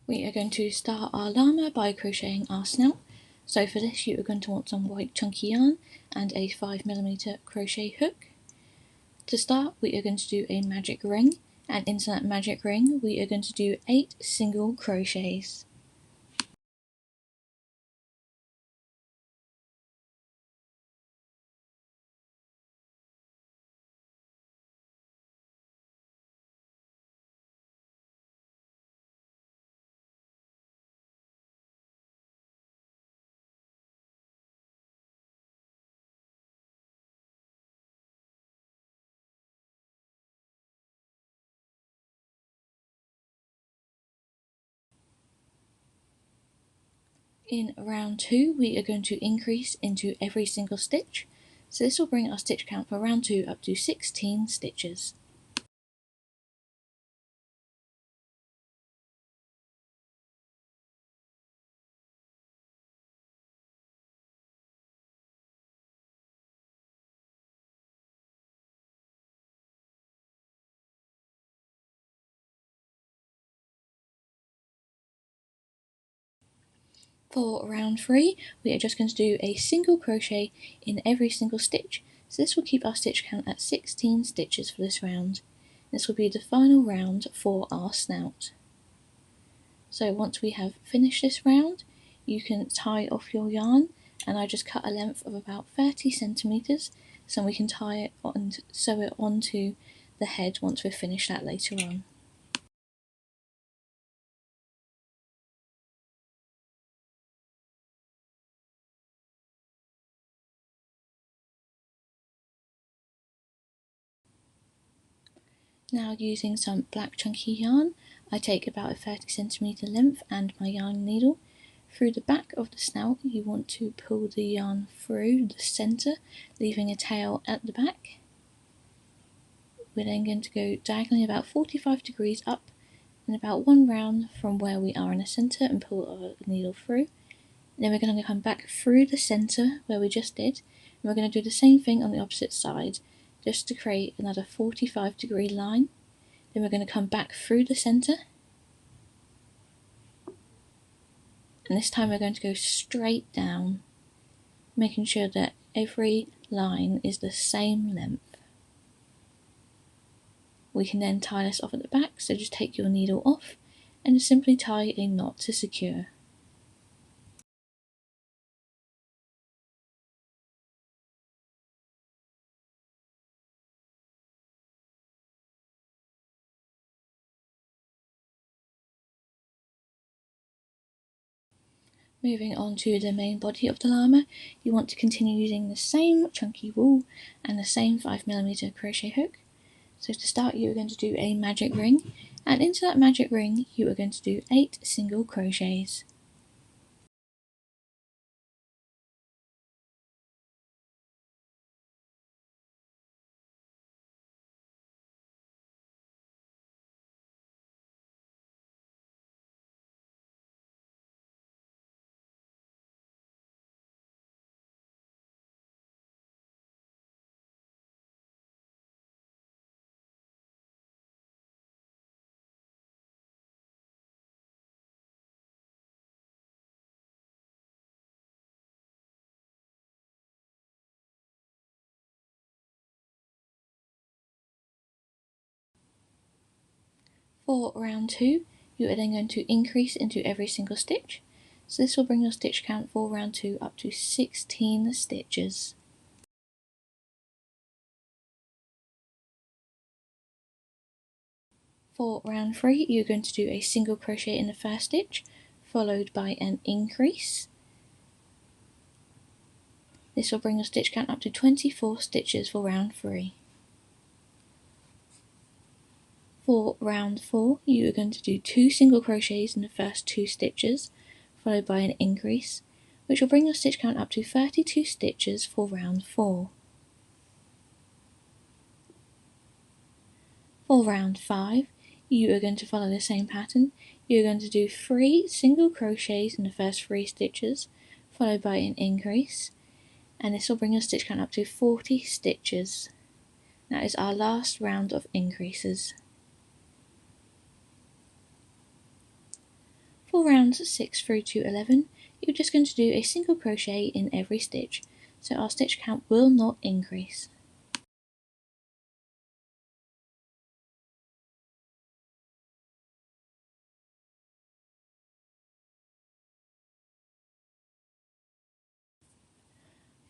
We are going to start our llama by crocheting our snout. So for this you are going to want some white chunky yarn and a 5mm crochet hook. To start we are going to do a magic ring, and into that magic ring we are going to do 8 single crochets. In round 2 we are going to increase into every single stitch, so this will bring our stitch count for round 2 up to 16 stitches. For round 3 we are just going to do a single crochet in every single stitch, so this will keep our stitch count at 16 stitches for this round. This will be the final round for our snout. So once we have finished this round you can tie off your yarn, and I just cut a length of about 30 centimeters so we can tie it and sew it onto the head once we've finished that later on. Now using some black chunky yarn, I take about a 30cm length and my yarn needle. Through the back of the snout you want to pull the yarn through the centre, leaving a tail at the back. We're then going to go diagonally about 45 degrees up and about one round from where we are in the centre and pull our needle through. Then we're going to come back through the centre where we just did, and we're going to do the same thing on the opposite side, just to create another 45-degree line. Then we're going to come back through the centre, and this time we're going to go straight down, making sure that every line is the same length. We can then tie this off at the back, so just take your needle off and just simply tie a knot to secure. Moving on to the main body of the llama, you want to continue using the same chunky wool and the same 5mm crochet hook. So to start you are going to do a magic ring, and into that magic ring you are going to do 8 single crochets. For round 2 you are then going to increase into every single stitch, so this will bring your stitch count for round 2 up to 16 stitches. For round 3 you're going to do a single crochet in the first stitch, followed by an increase. This will bring your stitch count up to 24 stitches for round 3. For round 4 you are going to do 2 single crochets in the first 2 stitches, followed by an increase, which will bring your stitch count up to 32 stitches for round 4. For round 5 you are going to follow the same pattern. You're going to do 3 single crochets in the first 3 stitches, followed by an increase, and this will bring your stitch count up to 40 stitches. That is our last round of increases. For rounds 6 through to 11, you're just going to do a single crochet in every stitch, so our stitch count will not increase.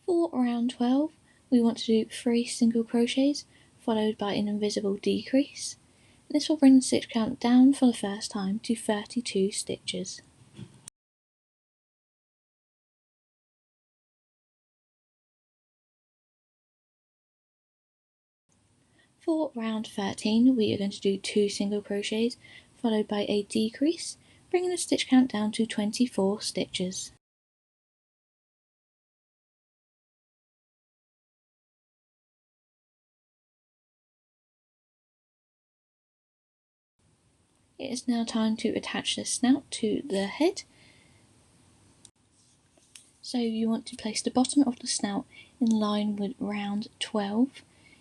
For round 12, we want to do 3 single crochets followed by an invisible decrease. This will bring the stitch count down for the first time to 32 stitches. For round 13, we are going to do 2 single crochets followed by a decrease, bringing the stitch count down to 24 stitches. It is now time to attach the snout to the head. So you want to place the bottom of the snout in line with round 12,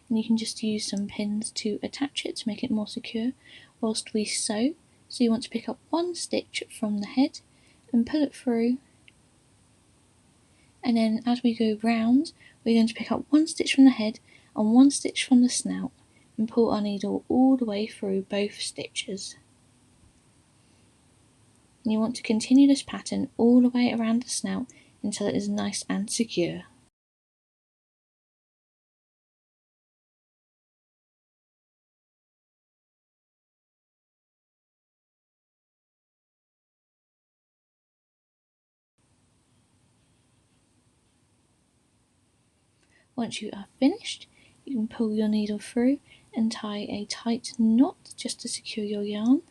and you can just use some pins to attach it to make it more secure whilst we sew. So you want to pick up one stitch from the head and pull it through, and then as we go round, we're going to pick up one stitch from the head and one stitch from the snout and pull our needle all the way through both stitches. And you want to continue this pattern all the way around the snout until it is nice and secure. Once you are finished, you can pull your needle through and tie a tight knot just to secure your yarn.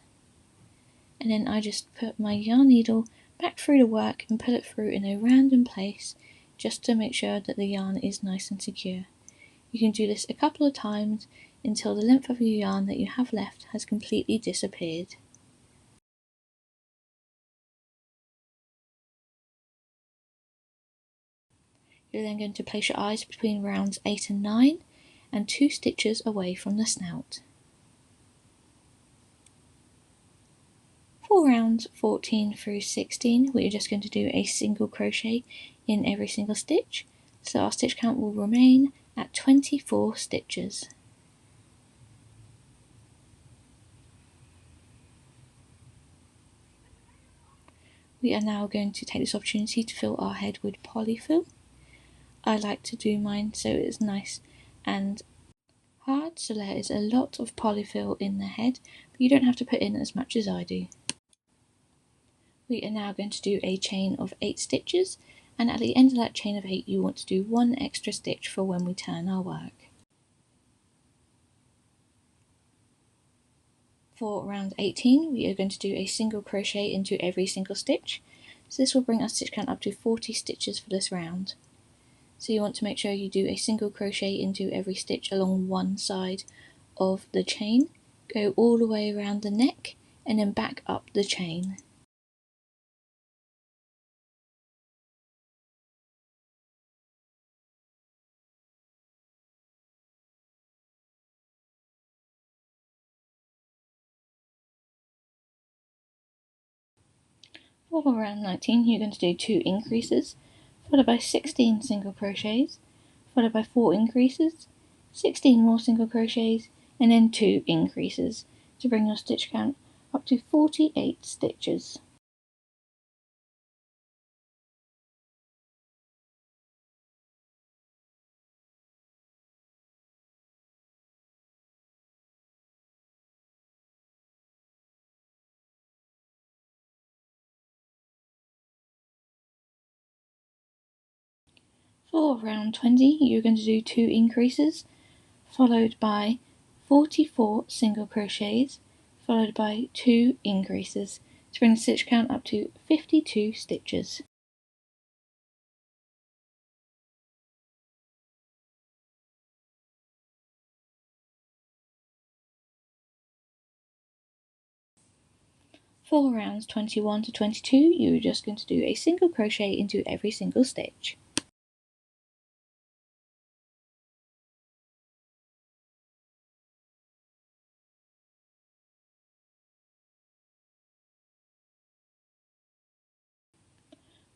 And then I just put my yarn needle back through the work and pull it through in a random place just to make sure that the yarn is nice and secure. You can do this a couple of times until the length of your yarn that you have left has completely disappeared. You're then going to place your eyes between rounds 8 and 9 and 2 stitches away from the snout. For rounds 14 through 16, we're just going to do a single crochet in every single stitch, so our stitch count will remain at 24 stitches. We are now going to take this opportunity to fill our head with polyfill. I like to do mine so it's nice and hard, so there is a lot of polyfill in the head, but you don't have to put in as much as I do. We are now going to do a chain of 8 stitches, and at the end of that chain of 8 you want to do 1 extra stitch for when we turn our work. For round 18, we are going to do a single crochet into every single stitch, so this will bring our stitch count up to 40 stitches for this round. So you want to make sure you do a single crochet into every stitch along one side of the chain, go all the way around the neck, and then back up the chain. For round 19, you're going to do 2 increases, followed by 16 single crochets, followed by 4 increases, 16 more single crochets, and then 2 increases to bring your stitch count up to 48 stitches. For round 20, you're going to do 2 increases, followed by 44 single crochets, followed by 2 increases to bring the stitch count up to 52 stitches. For rounds 21 to 22, you're just going to do a single crochet into every single stitch.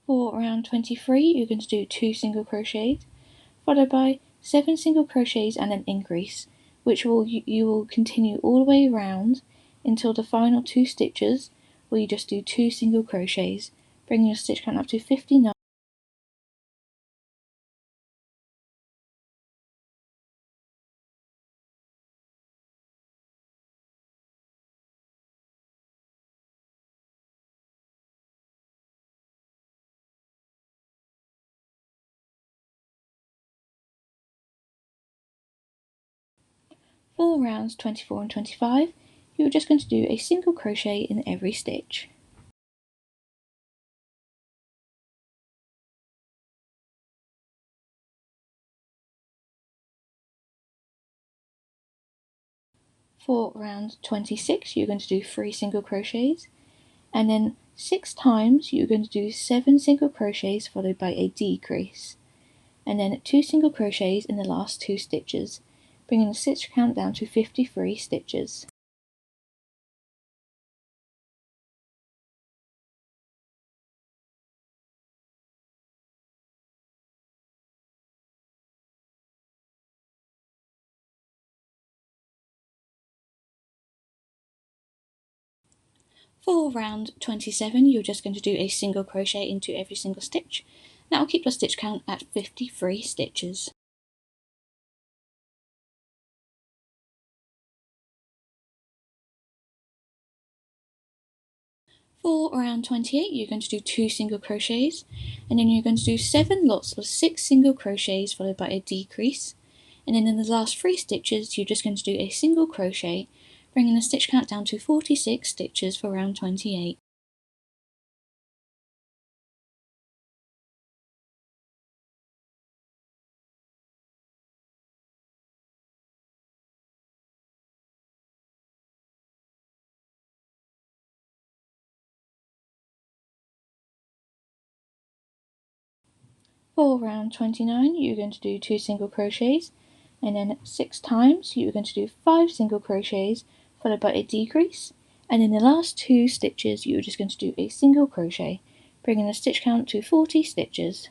For round 23, you're going to do 2 single crochets, followed by 7 single crochets and an increase, which you will continue all the way around until the final 2 stitches, where you just do 2 single crochets, bringing your stitch count up to 59. For rounds 24 and 25, you're just going to do a single crochet in every stitch. For round 26, you're going to do 3 single crochets, and then 6 times you're going to do 7 single crochets followed by a decrease, and then 2 single crochets in the last 2 stitches, bringing the stitch count down to 53 stitches. For round 27, you're just going to do a single crochet into every single stitch. That will keep your stitch count at 53 stitches. For round 28, you're going to do 2 single crochets, and then you're going to do 7 lots of 6 single crochets followed by a decrease, and then in the last 3 stitches you're just going to do a single crochet, bringing the stitch count down to 46 stitches for round 28. For round 29, you're going to do 2 single crochets, and then 6 times you're going to do 5 single crochets followed by a decrease, and in the last 2 stitches you're just going to do a single crochet, bringing the stitch count to 40 stitches.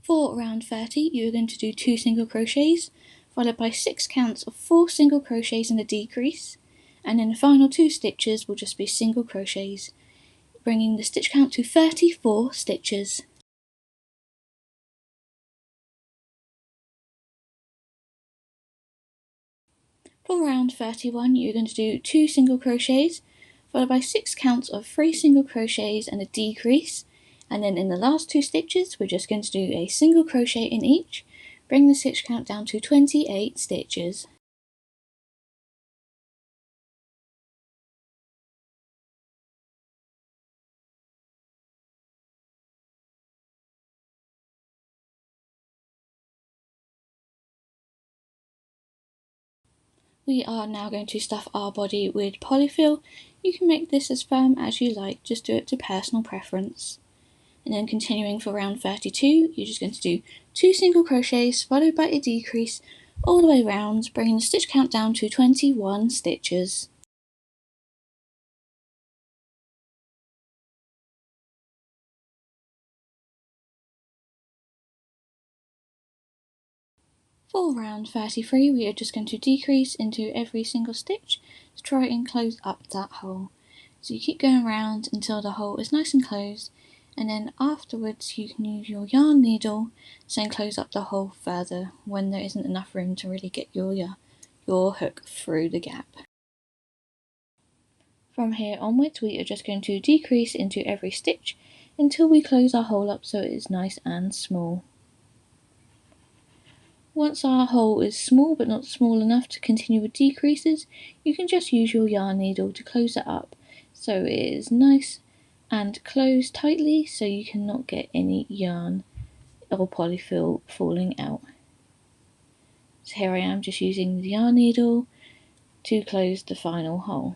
For round 30, you're going to do 2 single crochets, followed by 6 counts of 4 single crochets and a decrease, and then the final 2 stitches will just be single crochets, bringing the stitch count to 34 stitches. For round 31, you're going to do 2 single crochets, followed by 6 counts of 3 single crochets and a decrease, and then in the last 2 stitches we're just going to do a single crochet in each, bring the stitch count down to 28 stitches. We are now going to stuff our body with polyfill. You can make this as firm as you like, just do it to personal preference. And then continuing for round 32, you're just going to do 2 single crochets followed by a decrease all the way around, bringing the stitch count down to 21 stitches. For round 33, we are just going to decrease into every single stitch to try and close up that hole. So you keep going around until the hole is nice and closed, and then afterwards you can use your yarn needle to close up the hole further when there isn't enough room to really get your hook through the gap. From here onwards, we are just going to decrease into every stitch until we close our hole up so it is nice and small. Once our hole is small but not small enough to continue with decreases, you can just use your yarn needle to close it up so it is nice and closed tightly so you cannot get any yarn or polyfill falling out. So here I am just using the yarn needle to close the final hole.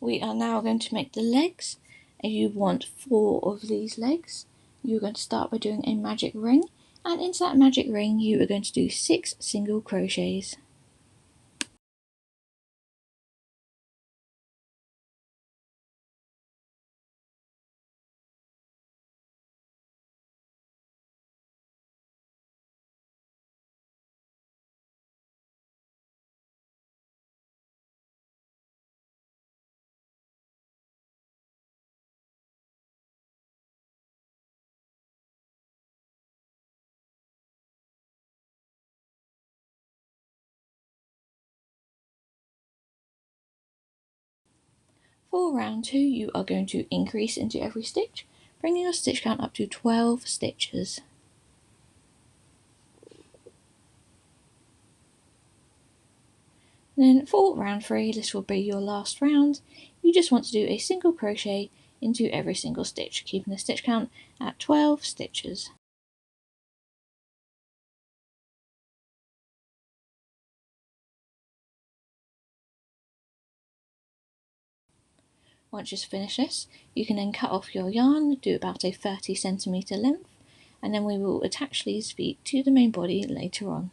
We are now going to make the legs, and you want 4 of these legs. You're going to start by doing a magic ring, and into that magic ring you are going to do 6 single crochets. For round 2 you are going to increase into every stitch, bringing your stitch count up to 12 stitches. Then for round 3, this will be your last round, you just want to do a single crochet into every single stitch, keeping the stitch count at 12 stitches. Once you've finished this, you can then cut off your yarn, do about a 30cm length, and then we will attach these feet to the main body later on.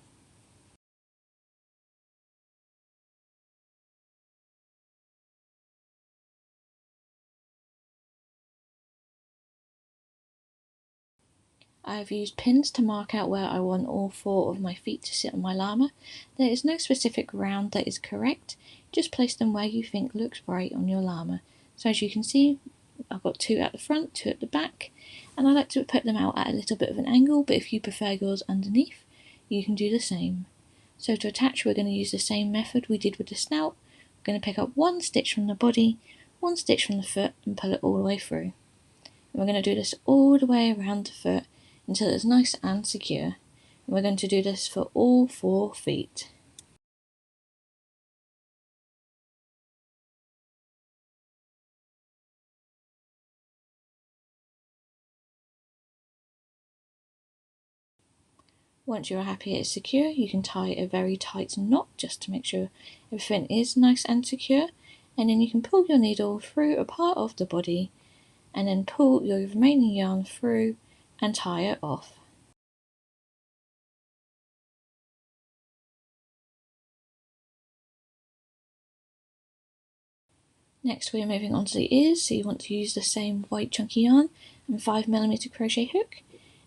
I have used pins to mark out where I want all 4 of my feet to sit on my llama. There is no specific round that is correct, just place them where you think looks right on your llama. So as you can see, I've got 2 at the front, 2 at the back, and I like to put them out at a little bit of an angle, but if you prefer yours underneath, you can do the same. So to attach, we're going to use the same method we did with the snout. We're going to pick up 1 stitch from the body, 1 stitch from the foot, and pull it all the way through. And we're going to do this all the way around the foot until it's nice and secure. And we're going to do this for all 4 feet. Once you're happy it's secure, you can tie a very tight knot just to make sure everything is nice and secure, and then you can pull your needle through a part of the body and then pull your remaining yarn through and tie it off. Next we are moving on to the ears, so you want to use the same white chunky yarn and 5mm crochet hook,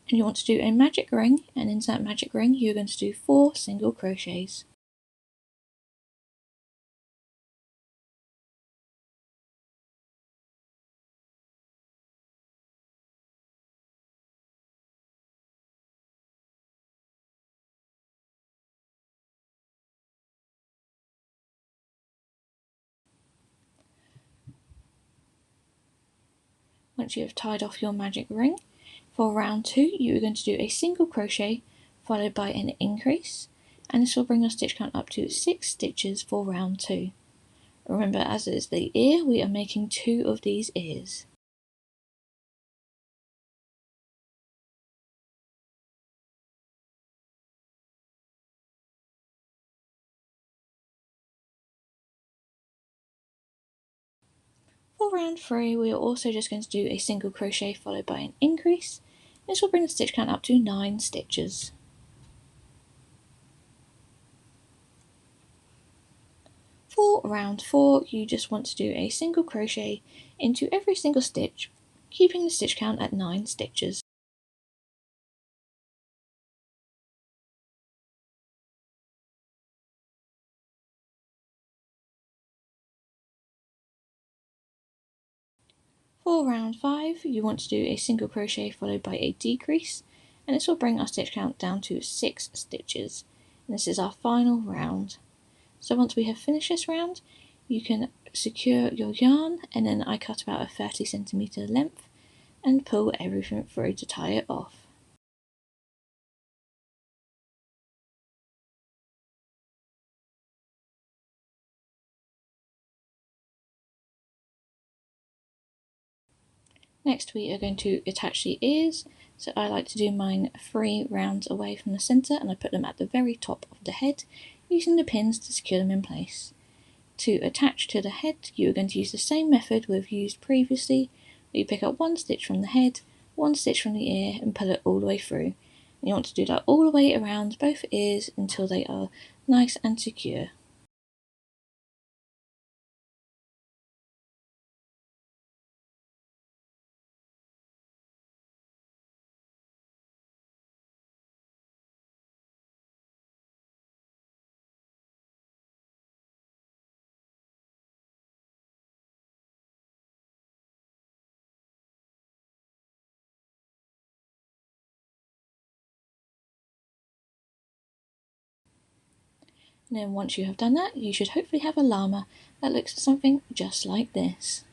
and you want to do a magic ring, and into that magic ring you're going to do 4 single crochets. Once you have tied off your magic ring, for round 2 you are going to do a single crochet followed by an increase, and this will bring your stitch count up to 6 stitches for round 2. Remember, as is the ear, we are making 2 of these ears. For round 3 we are also just going to do a single crochet followed by an increase. This will bring the stitch count up to 9 stitches. For round 4 you just want to do a single crochet into every single stitch, keeping the stitch count at 9 stitches. For round 5 you want to do a single crochet followed by a decrease, and this will bring our stitch count down to 6 stitches, and this is our final round. So once we have finished this round, you can secure your yarn, and then I cut about a 30cm length and pull everything through to tie it off. Next we are going to attach the ears, so I like to do mine 3 rounds away from the centre, and I put them at the very top of the head, using the pins to secure them in place. To attach to the head, you're going to use the same method we've used previously. You pick up one stitch from the head, one stitch from the ear, and pull it all the way through. And you want to do that all the way around both ears until they are nice and secure. And then once you have done that, you should hopefully have a llama that looks something just like this.